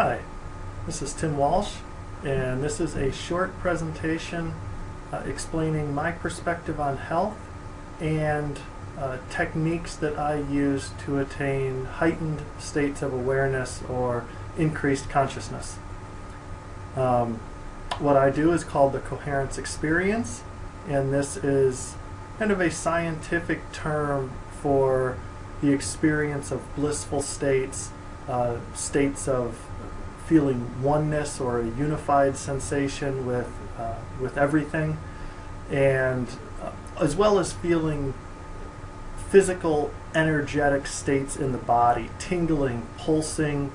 Hi, this is Tim Walsh, and this is a short presentation explaining my perspective on health and techniques that I use to attain heightened states of awareness or increased consciousness. What I do is called the Coherence Experience, and this is kind of a scientific term for the experience of blissful states, states of feeling oneness or a unified sensation with everything, and as well as feeling physical energetic states in the body, tingling, pulsing,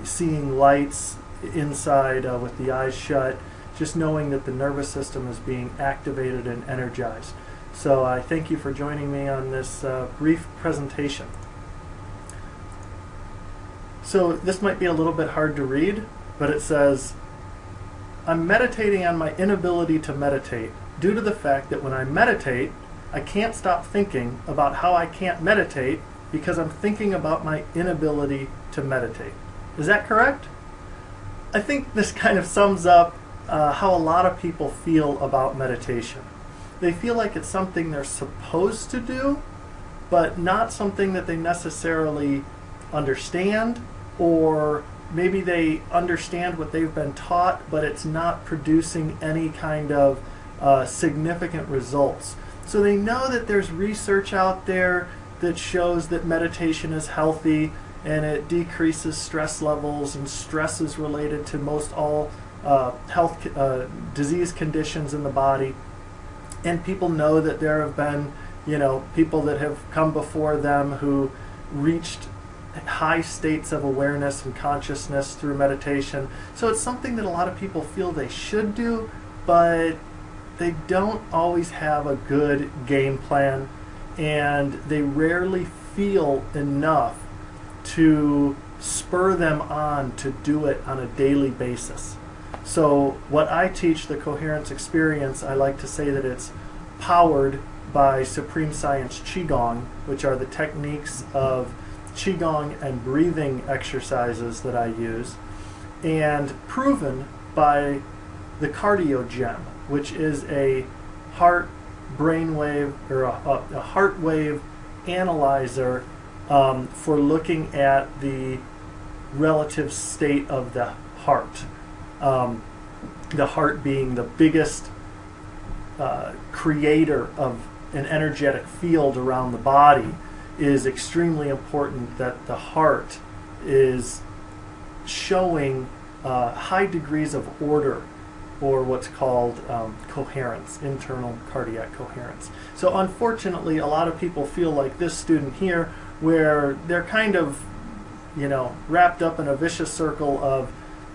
seeing lights inside with the eyes shut, just knowing that the nervous system is being activated and energized. So I thank you for joining me on this brief presentation. So this might be a little bit hard to read, but it says, I'm meditating on my inability to meditate due to the fact that when I meditate, I can't stop thinking about how I can't meditate because I'm thinking about my inability to meditate. Is that correct? I think this kind of sums up how a lot of people feel about meditation. They feel like it's something they're supposed to do, but not something that they necessarily understand, or maybe they understand what they've been taught, but it's not producing any kind of significant results. So they know that there's research out there that shows that meditation is healthy and it decreases stress levels, and stress is related to most all health disease conditions in the body. And people know that there have been, people that have come before them who reached high states of awareness and consciousness through meditation. So it's something that a lot of people feel they should do, but they don't always have a good game plan, and they rarely feel enough to spur them on to do it on a daily basis. So what I teach, the Coherence Experience, I like to say that it's powered by Supreme Science Qigong, which are the techniques of Qigong and breathing exercises that I use, and proven by the Cardio Gem, which is a heart brainwave or a heart wave analyzer for looking at the relative state of the heart. The heart being the biggest creator of an energetic field around the body, is extremely important that the heart is showing high degrees of order, or what's called coherence, internal cardiac coherence. So unfortunately, a lot of people feel like this student here, where they're kind of, wrapped up in a vicious circle of,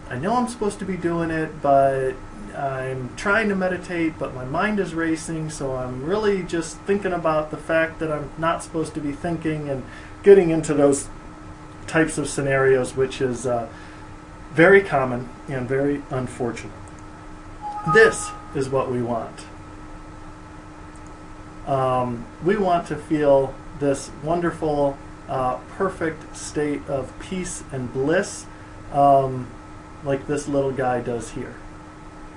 I know I'm supposed to be doing it, but I'm trying to meditate, but my mind is racing, so I'm really just thinking about the fact that I'm not supposed to be thinking, and getting into those types of scenarios, which is very common and very unfortunate. This is what we want. We want to feel this wonderful, perfect state of peace and bliss, like this little guy does here.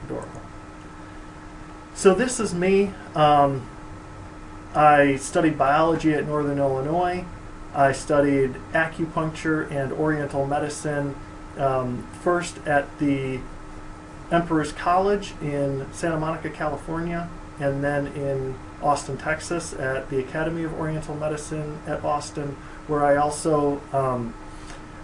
Adorable. So this is me. I studied biology at Northern Illinois. I studied acupuncture and oriental medicine, first at the Emperor's College in Santa Monica, California, and then in Austin, Texas at the Academy of Oriental Medicine at Austin, where I also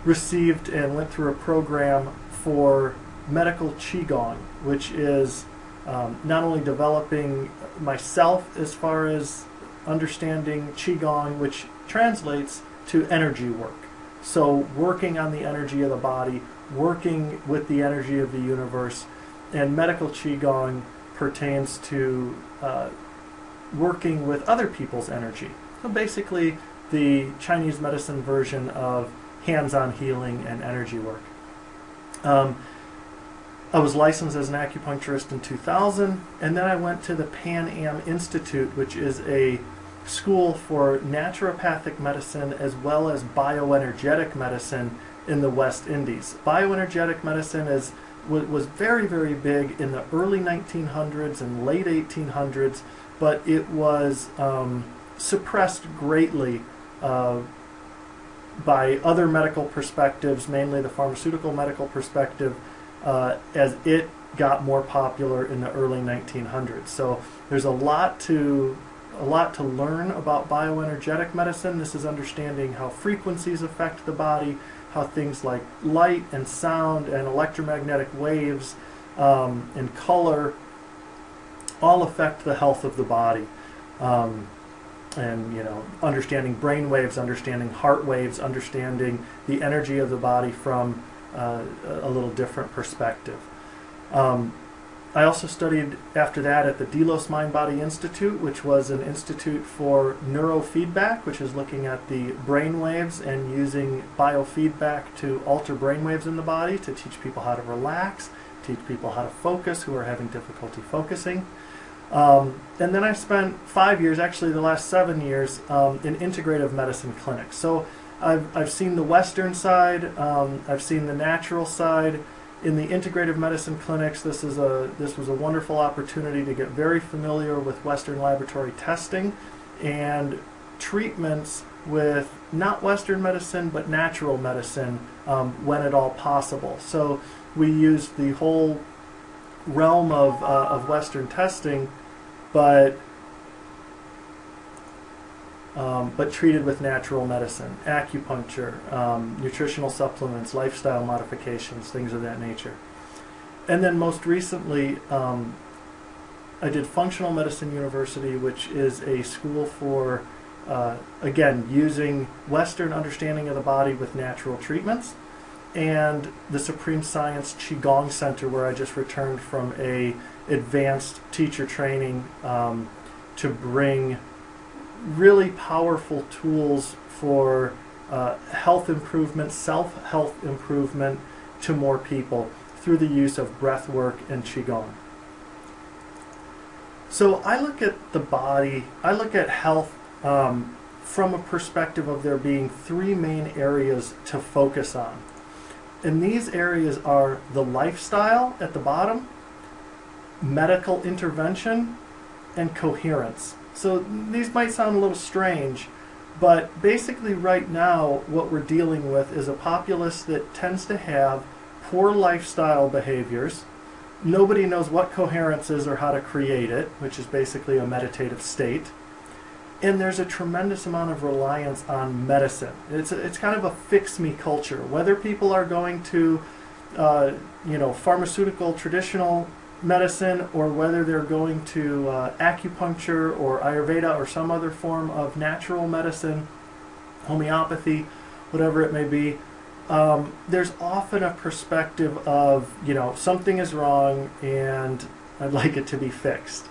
received and went through a program for medical Qigong, which is not only developing myself as far as understanding Qigong, which translates to energy work. So working on the energy of the body, working with the energy of the universe, and medical Qigong pertains to working with other people's energy. So basically the Chinese medicine version of hands-on healing and energy work. I was licensed as an acupuncturist in 2000, and then I went to the Pan Am Institute, which is a school for naturopathic medicine as well as bioenergetic medicine in the West Indies. Bioenergetic medicine was very, very big in the early 1900s and late 1800s, but it was suppressed greatly by other medical perspectives, mainly the pharmaceutical medical perspective, as it got more popular in the early 1900s. So there's a lot to learn about bioenergetic medicine. This is understanding how frequencies affect the body, how things like light and sound and electromagnetic waves and color all affect the health of the body. And understanding brain waves, understanding heart waves, understanding the energy of the body from a little different perspective. I also studied after that at the Delos Mind Body Institute, which was an institute for neurofeedback, which is looking at the brain waves and using biofeedback to alter brain waves in the body to teach people how to relax, teach people how to focus who are having difficulty focusing. And then I spent 5 years, actually the last 7 years, in integrative medicine clinics. So I've seen the Western side, I've seen the natural side. In the integrative medicine clinics, this was a wonderful opportunity to get very familiar with Western laboratory testing and treatments with not Western medicine but natural medicine when at all possible. So we used the whole realm of Western testing, but treated with natural medicine, acupuncture, nutritional supplements, lifestyle modifications, things of that nature. And then most recently, I did Functional Medicine University, which is a school for, again, using Western understanding of the body with natural treatments, and the Supreme Science Qigong Center, where I just returned from a advanced teacher training to bring really powerful tools for health improvement, self-health improvement to more people through the use of breath work and Qigong. So I look at the body, I look at health from a perspective of there being three main areas to focus on. And these areas are the lifestyle at the bottom, medical intervention, and coherence. So these might sound a little strange, but basically right now what we're dealing with is a populace that tends to have poor lifestyle behaviors. Nobody knows what coherence is or how to create it, which is basically a meditative state. And there's a tremendous amount of reliance on medicine. It's kind of a fix-me culture. Whether people are going to pharmaceutical traditional medicine, or whether they're going to acupuncture or Ayurveda or some other form of natural medicine, homeopathy, whatever it may be, there's often a perspective of, something is wrong and I'd like it to be fixed.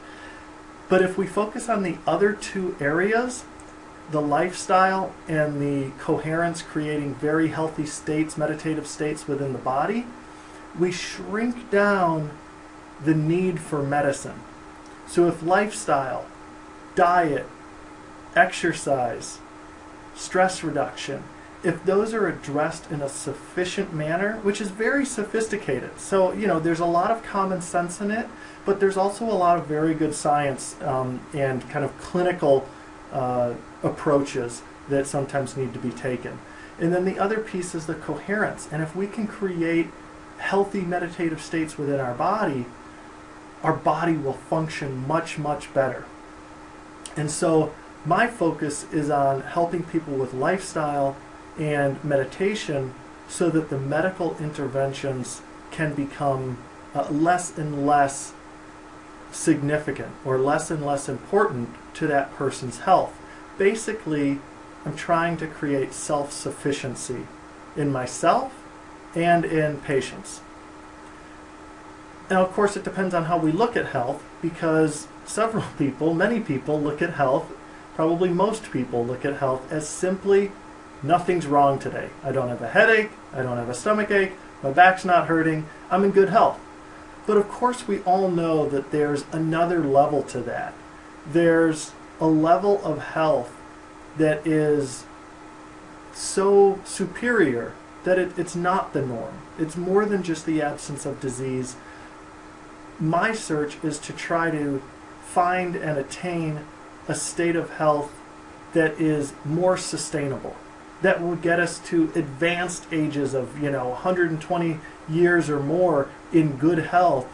But if we focus on the other two areas, the lifestyle and the coherence, creating very healthy states, meditative states within the body, we shrink down the need for medicine. So if lifestyle, diet, exercise, stress reduction, if those are addressed in a sufficient manner, which is very sophisticated, so there's a lot of common sense in it, but there's also a lot of very good science and kind of clinical approaches that sometimes need to be taken. And then the other piece is the coherence. And if we can create healthy meditative states within our body will function much, much better. And so my focus is on helping people with lifestyle and meditation so that the medical interventions can become less and less significant or less and less important to that person's health. Basically, I'm trying to create self-sufficiency in myself and in patients. Now, of course, it depends on how we look at health, because many people look at health, probably most people look at health as simply nothing's wrong today. I don't have a headache, I don't have a stomach ache, my back's not hurting, I'm in good health. But of course we all know that there's another level to that. There's a level of health that is so superior that it's not the norm. It's more than just the absence of disease. My search is to try to find and attain a state of health that is more sustainable, that will get us to advanced ages of 120 years or more in good health,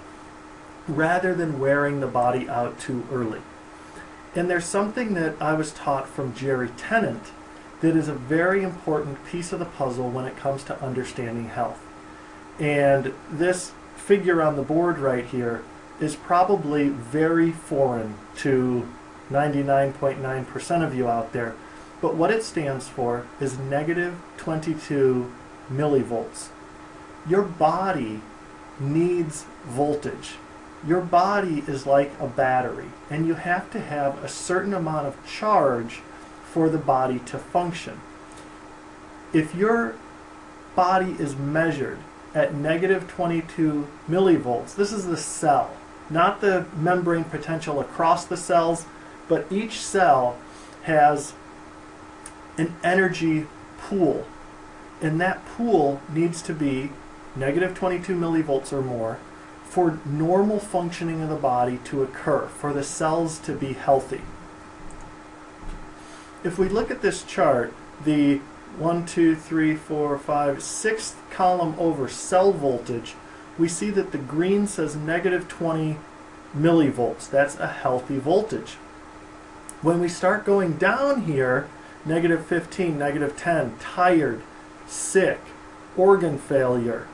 rather than wearing the body out too early. And there's something that I was taught from Jerry Tennant that is a very important piece of the puzzle when it comes to understanding health. And this figure on the board right here is probably very foreign to 99.9% of you out there, but what it stands for is negative 22 millivolts. Your body needs voltage. Your body is like a battery, and you have to have a certain amount of charge for the body to function. If your body is measured at negative 22 millivolts, this is the cell, not the membrane potential across the cells, but each cell has an energy pool, and that pool needs to be negative 22 millivolts or more for normal functioning of the body to occur, for the cells to be healthy. If we look at this chart, the 6th column over cell voltage, we see that the green says negative 20 millivolts. That's a healthy voltage. When we start going down here, negative 15, negative 10, tired, sick, organ failure,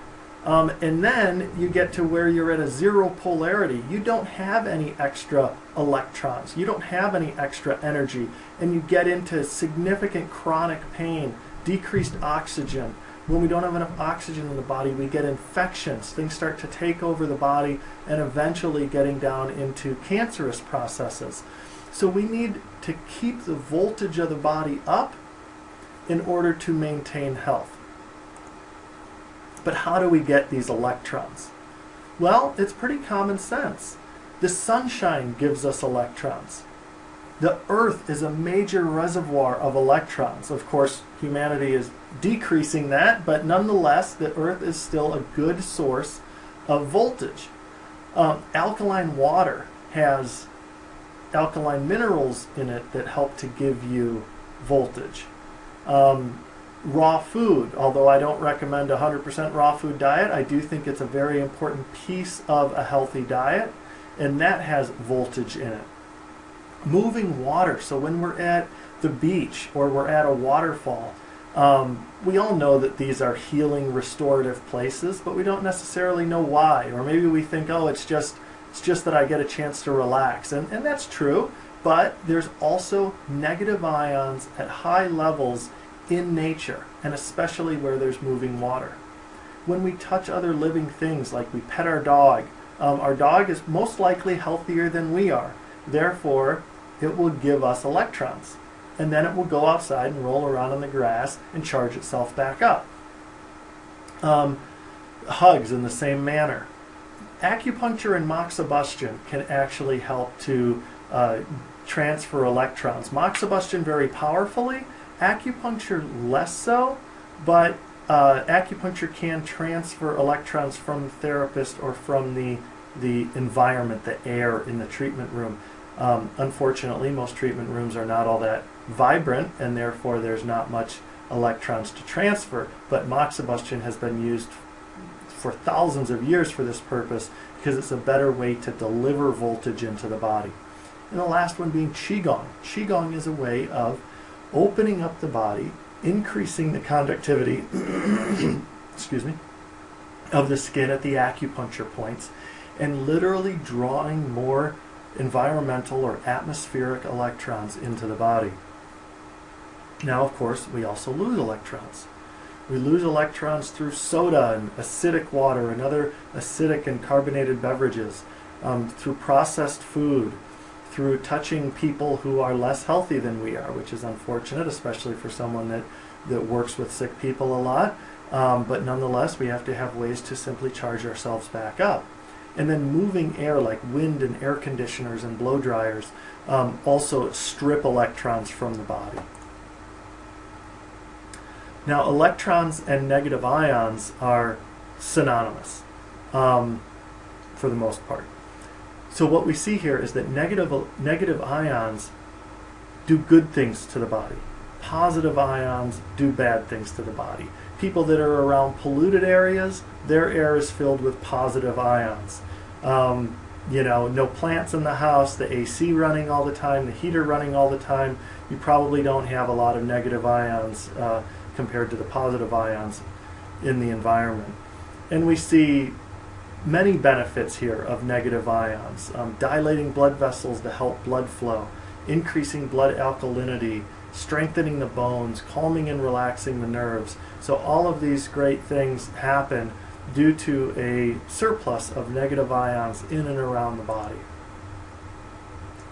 and then you get to where you're at a zero polarity. You don't have any extra electrons. You don't have any extra energy. And you get into significant chronic pain, decreased oxygen. When we don't have enough oxygen in the body, we get infections. Things start to take over the body and eventually getting down into cancerous processes. So we need to keep the voltage of the body up in order to maintain health. But how do we get these electrons? Well, it's pretty common sense. The sunshine gives us electrons. The Earth is a major reservoir of electrons. Of course, humanity is decreasing that, but nonetheless, the Earth is still a good source of voltage. Alkaline water has alkaline minerals in it that help to give you voltage. Raw food, although I don't recommend a 100% raw food diet, I do think it's a very important piece of a healthy diet, and that has voltage in it. Moving water, so when we're at the beach or we're at a waterfall, we all know that these are healing, restorative places, but we don't necessarily know why. Or maybe we think, oh, it's just that I get a chance to relax. And that's true, but there's also negative ions at high levels in nature, and especially where there's moving water. When we touch other living things, like we pet our dog is most likely healthier than we are. Therefore, it will give us electrons. And then it will go outside and roll around on the grass and charge itself back up. Hugs in the same manner. Acupuncture and moxibustion can actually help to transfer electrons. Moxibustion very powerfully, acupuncture less so, but acupuncture can transfer electrons from the therapist or from the environment, the air in the treatment room. Unfortunately, most treatment rooms are not all that vibrant, and therefore there's not much electrons to transfer, but moxibustion has been used for thousands of years for this purpose because it's a better way to deliver voltage into the body. And the last one being Qigong. Qigong is a way of opening up the body, increasing the conductivity excuse me, of the skin at the acupuncture points, and literally drawing more environmental or atmospheric electrons into the body. Now, of course, we also lose electrons. We lose electrons through soda and acidic water and other acidic and carbonated beverages, through processed food, through touching people who are less healthy than we are, which is unfortunate, especially for someone that works with sick people a lot. But nonetheless, we have to have ways to simply charge ourselves back up. And then moving air like wind and air conditioners and blow dryers also strip electrons from the body. Now, electrons and negative ions are synonymous for the most part. So what we see here is that negative ions do good things to the body. Positive ions do bad things to the body. People that are around polluted areas, their air is filled with positive ions. You know, no plants in the house, the AC running all the time, the heater running all the time, you probably don't have a lot of negative ions compared to the positive ions in the environment. And we see many benefits here of negative ions. Dilating blood vessels to help blood flow, increasing blood alkalinity, strengthening the bones, calming and relaxing the nerves. So all of these great things happen due to a surplus of negative ions in and around the body.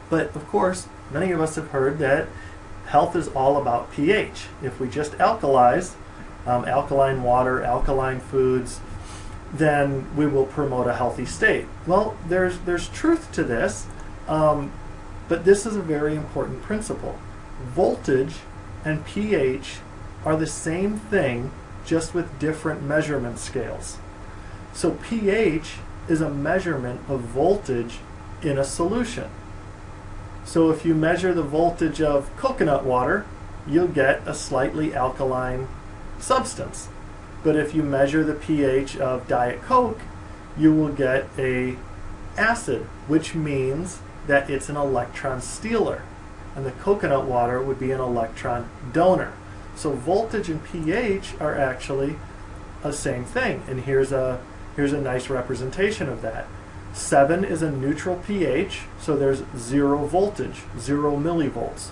But of course, many of us have heard that health is all about pH. If we just alkalize, alkaline water, alkaline foods, then we will promote a healthy state. Well, there's truth to this, but this is a very important principle. Voltage and pH are the same thing, just with different measurement scales. So pH is a measurement of voltage in a solution. So if you measure the voltage of coconut water, you'll get a slightly alkaline substance. But if you measure the pH of Diet Coke, you will get an acid, which means that it's an electron stealer. And the coconut water would be an electron donor. So voltage and pH are actually the same thing. And here's a nice representation of that. 7 is a neutral pH, so there's 0 voltage, 0 millivolts.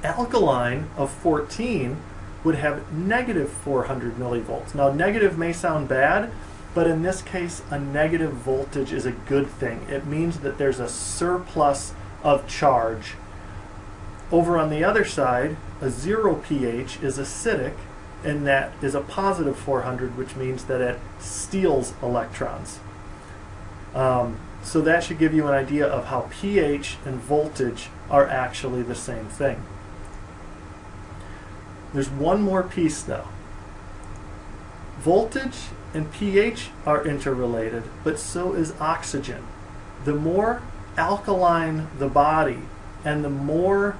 Alkaline of 14 would have negative 400 millivolts. Now, negative may sound bad, but in this case, a negative voltage is a good thing. It means that there's a surplus of charge. Over on the other side, a 0 pH is acidic, and that is a positive 400, which means that it steals electrons. So that should give you an idea of how pH and voltage are actually the same thing. There's one more piece though. Voltage and pH are interrelated, but so is oxygen. The more alkaline the body and the more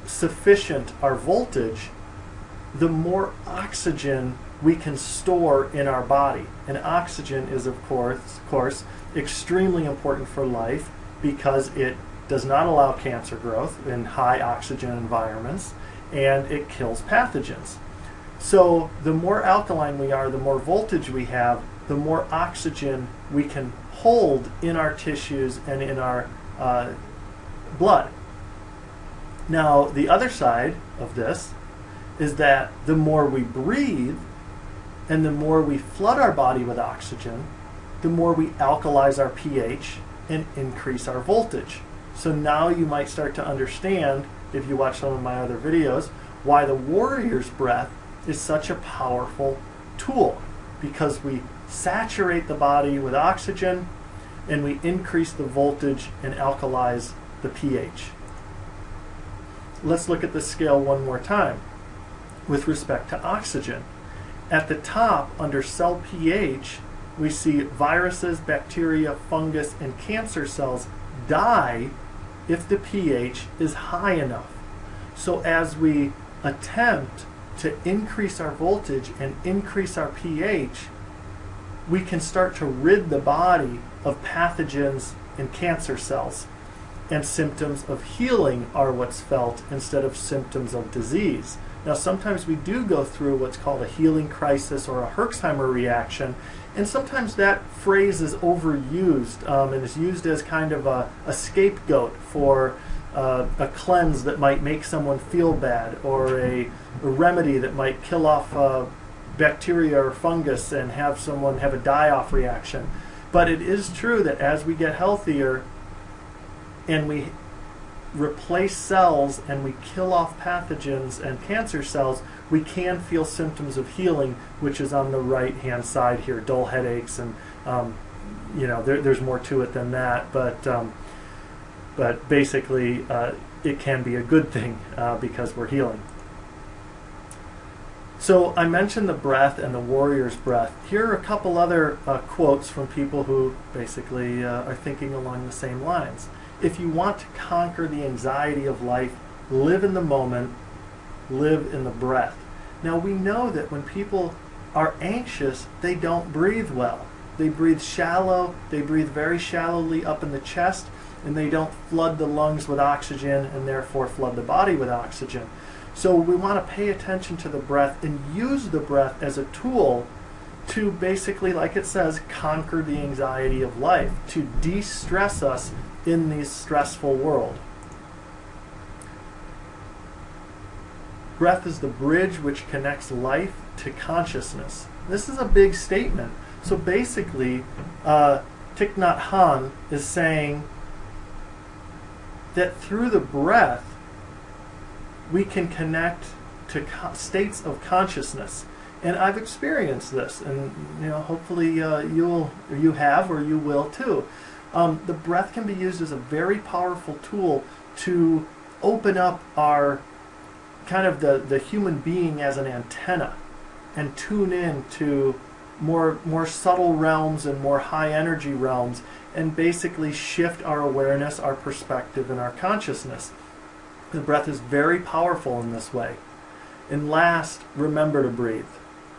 sufficient our voltage, the more oxygen we can store in our body. And oxygen is, of course, extremely important for life because it does not allow cancer growth in high oxygen environments, and it kills pathogens. So the more alkaline we are, the more voltage we have, the more oxygen we can hold in our tissues and in our blood. Now, the other side of this is that the more we breathe and the more we flood our body with oxygen, the more we alkalize our pH and increase our voltage. So now you might start to understand, if you watch some of my other videos, why the warrior's breath is such a powerful tool, because we saturate the body with oxygen and we increase the voltage and alkalize the pH. Let's look at the scale one more time with respect to oxygen. At the top, under cell pH, we see viruses, bacteria, fungus, and cancer cells die if the pH is high enough. So as we attempt to increase our voltage and increase our pH, we can start to rid the body of pathogens and cancer cells. And symptoms of healing are what's felt instead of symptoms of disease. Now, sometimes we do go through what's called a healing crisis or a Herxheimer reaction, and sometimes that phrase is overused and is used as kind of a scapegoat for a cleanse that might make someone feel bad, or a remedy that might kill off bacteria or fungus and have someone have a die-off reaction. But it is true that as we get healthier and we replace cells and we kill off pathogens and cancer cells, we can feel symptoms of healing, which is on the right-hand side here, dull headaches, and there's more to it than that, but basically it can be a good thing because we're healing. So I mentioned the breath and the warrior's breath. Here are a couple other quotes from people who basically are thinking along the same lines. If you want to conquer the anxiety of life, live in the moment, live in the breath. Now we know that when people are anxious, they don't breathe well. They breathe shallow, they breathe very shallowly up in the chest, and they don't flood the lungs with oxygen and therefore flood the body with oxygen. So we want to pay attention to the breath and use the breath as a tool to basically, like it says, conquer the anxiety of life, to de-stress us in this stressful world. Breath is the bridge which connects life to consciousness. This is a big statement. So basically, Thich Nhat Hanh is saying that through the breath, we can connect to states of consciousness. And I've experienced this, and hopefully you have, or you will too. The breath can be used as a very powerful tool to open up our kind of the human being as an antenna and tune in to more subtle realms and more high energy realms, and basically shift our awareness, our perspective, and our consciousness. The breath is very powerful in this way. And last, remember to breathe.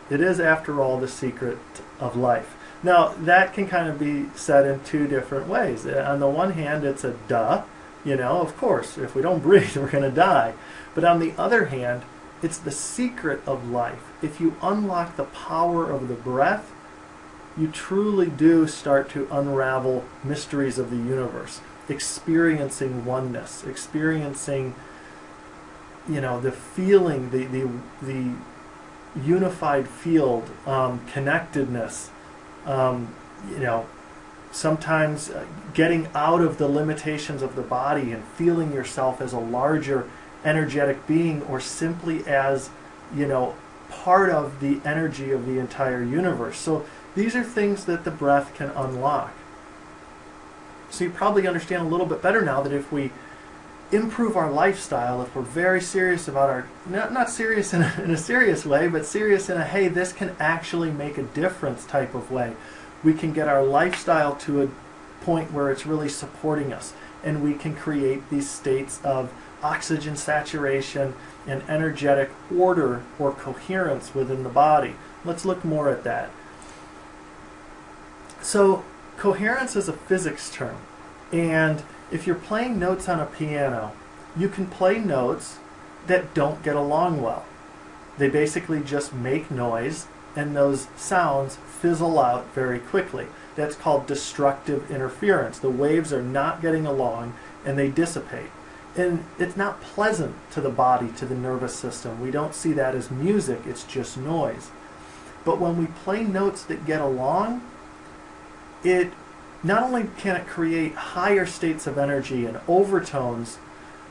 It is, after all, the secret of life. Now, that can kind of be said in two different ways. On the one hand, it's a duh. Of course, if we don't breathe, we're going to die. But on the other hand, it's the secret of life. If you unlock the power of the breath, you truly do start to unravel mysteries of the universe, experiencing oneness, experiencing, the feeling, the unified field, connectedness, sometimes getting out of the limitations of the body and feeling yourself as a larger energetic being, or simply as, part of the energy of the entire universe. So these are things that the breath can unlock. So you probably understand a little bit better now that if we improve our lifestyle, if we're very serious about our, not serious in a serious way, but serious in a, hey, this can actually make a difference type of way, we can get our lifestyle to a point where it's really supporting us, and we can create these states of oxygen saturation and energetic order or coherence within the body. Let's look more at that. So coherence is a physics term, and if you're playing notes on a piano, you can play notes that don't get along well. They basically just make noise, and those sounds fizzle out very quickly. That's called destructive interference. The waves are not getting along and they dissipate. And it's not pleasant to the body, to the nervous system. We don't see that as music, it's just noise. But when we play notes that get along, it not only can it create higher states of energy and overtones,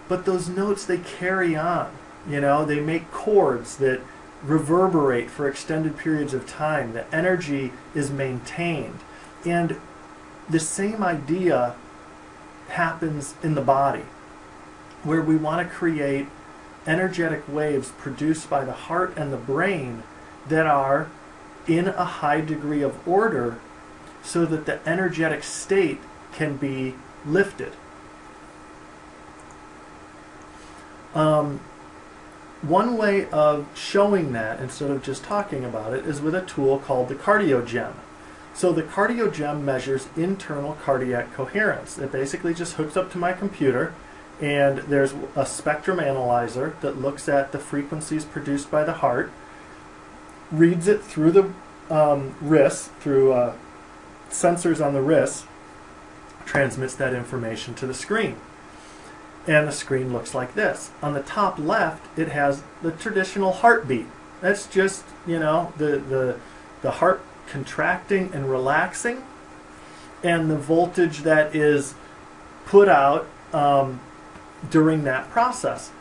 but those notes, they carry on. They make chords that reverberate for extended periods of time. The energy is maintained. And the same idea happens in the body, where we want to create energetic waves produced by the heart and the brain that are in a high degree of order, so that the energetic state can be lifted. One way of showing that, instead of just talking about it, is with a tool called the CardioGem. So the CardioGem measures internal cardiac coherence. It basically just hooks up to my computer, and there's a spectrum analyzer that looks at the frequencies produced by the heart, reads it through the wrist, through sensors on the wrist, transmits that information to the screen. And the screen looks like this. On the top left, it has the traditional heartbeat. That's just, the heart contracting and relaxing, and the voltage that is put out during that process.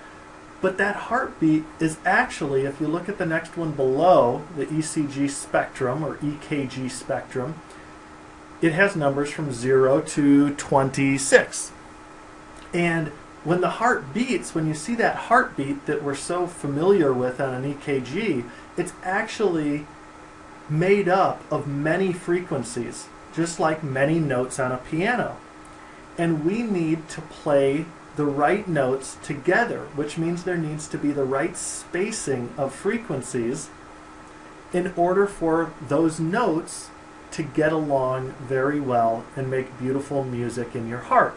But that heartbeat is actually, if you look at the next one below, the ECG spectrum or EKG spectrum, it has numbers from 0 to 26. And when the heart beats, when you see that heartbeat that we're so familiar with on an EKG, it's actually made up of many frequencies, just like many notes on a piano. And we need to play the right notes together, which means there needs to be the right spacing of frequencies in order for those notes to get along very well and make beautiful music in your heart.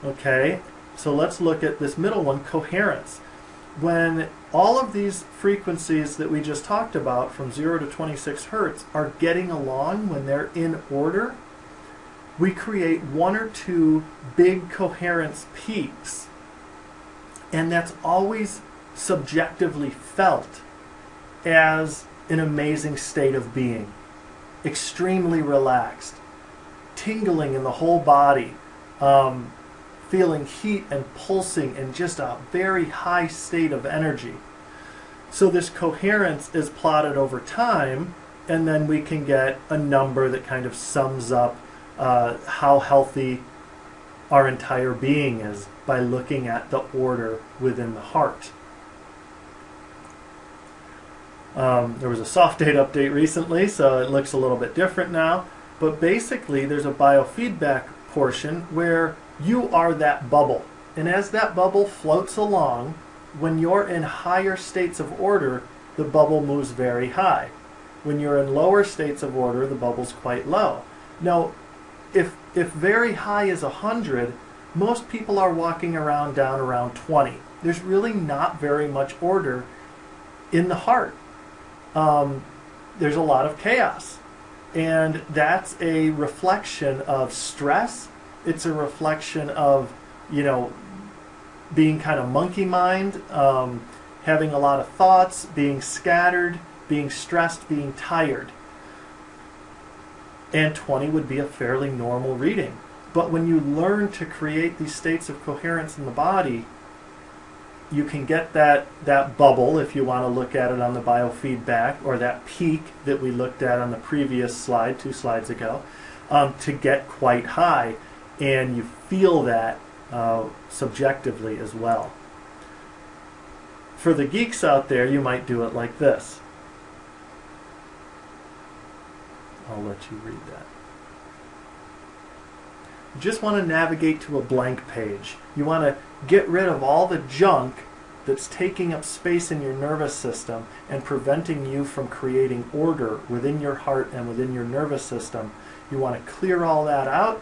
Okay, so let's look at this middle one, coherence. When all of these frequencies that we just talked about from 0 to 26 hertz are getting along, when they're in order, we create one or two big coherence peaks. And that's always subjectively felt as an amazing state of being. Extremely relaxed, tingling in the whole body, feeling heat and pulsing in just a very high state of energy. So this coherence is plotted over time, and then we can get a number that kind of sums up how healthy our entire being is by looking at the order within the heart. There was a soft date update recently, so it looks a little bit different now. But basically, there's a biofeedback portion where you are that bubble. And as that bubble floats along, when you're in higher states of order, the bubble moves very high. When you're in lower states of order, the bubble's quite low. Now, if very high is 100, most people are walking around down around 20. There's really not very much order in the heart. There's a lot of chaos. And that's a reflection of stress. It's a reflection of, being kind of monkey mind, having a lot of thoughts, being scattered, being stressed, being tired. And 20 would be a fairly normal reading. But when you learn to create these states of coherence in the body, you can get that bubble, if you want to look at it on the biofeedback, or that peak that we looked at on the previous slide, 2 slides ago, to get quite high. And you feel that subjectively as well. For the geeks out there, you might do it like this. I'll let you read that. You just want to navigate to a blank page. You want to get rid of all the junk that's taking up space in your nervous system and preventing you from creating order within your heart and within your nervous system. You want to clear all that out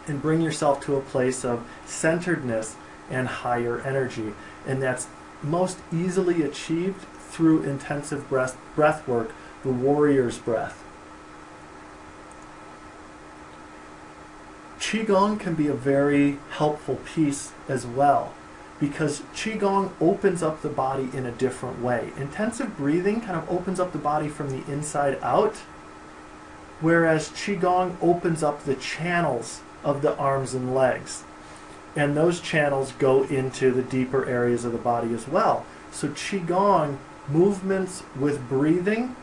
and bring yourself to a place of centeredness and higher energy. And that's most easily achieved through intensive breath work, the warrior's breath. Qigong can be a very helpful piece as well, because Qigong opens up the body in a different way. Intensive breathing kind of opens up the body from the inside out, whereas Qigong opens up the channels of the arms and legs. And those channels go into the deeper areas of the body as well. So Qigong movements with breathing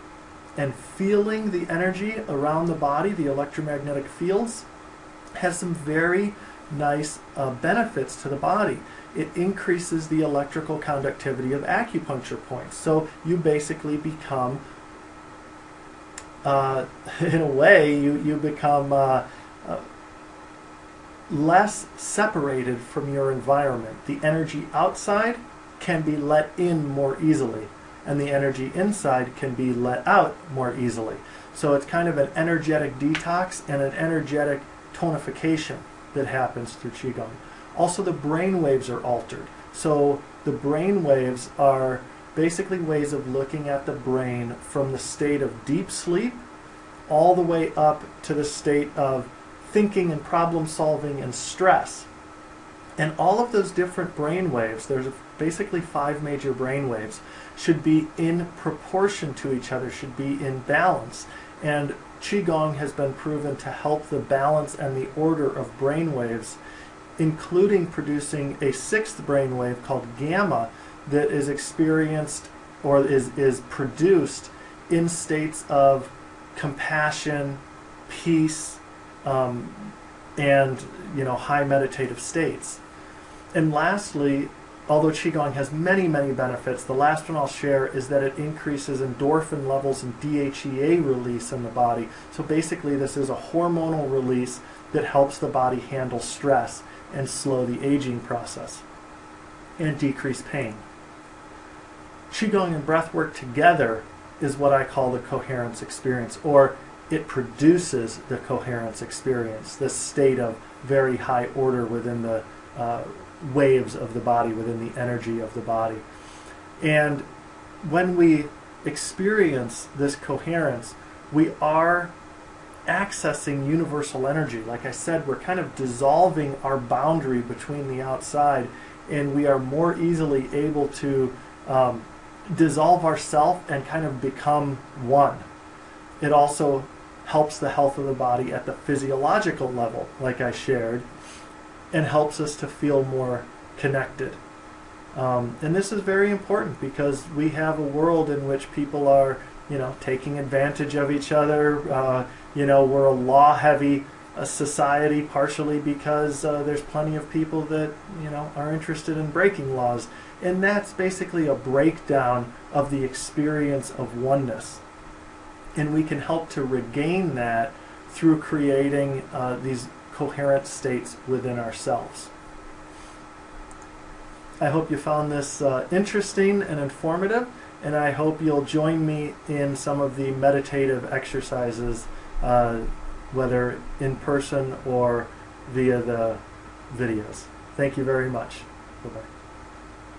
and feeling the energy around the body, the electromagnetic fields, has some very nice benefits to the body. It increases the electrical conductivity of acupuncture points. So you basically become, in a way, you become less separated from your environment. The energy outside can be let in more easily, and the energy inside can be let out more easily. So it's kind of an energetic detox and an energetic tonification that happens through Qigong. Also, the brain waves are altered. So the brain waves are basically ways of looking at the brain from the state of deep sleep all the way up to the state of thinking and problem solving and stress. And all of those different brain waves, there's basically 5 major brain waves, should be in proportion to each other, should be in balance. And Qigong has been proven to help the balance and the order of brain waves including producing a sixth brainwave called gamma that is experienced or is produced in states of compassion, peace, and high meditative states. And lastly, although Qigong has many, many benefits, the last one I'll share is that it increases endorphin levels and DHEA release in the body. So basically this is a hormonal release that helps the body handle stress and slow the aging process and decrease pain. Qigong and breathwork together is what I call the coherence experience, or it produces the coherence experience, this state of very high order within the waves of the body, within the energy of the body. And when we experience this coherence, we are accessing universal energy. Like I said, we're kind of dissolving our boundary between the outside, and we are more easily able to dissolve ourself and kind of become one. It also helps the health of the body at the physiological level, like I shared, and helps us to feel more connected. And this is very important because we have a world in which people are, taking advantage of each other. We're a law-heavy society, partially because there's plenty of people that, are interested in breaking laws. And that's basically a breakdown of the experience of oneness. And we can help to regain that through creating these coherent states within ourselves. I hope you found this interesting and informative, and I hope you'll join me in some of the meditative exercises, whether in person or via the videos. Thank you very much. Bye-bye.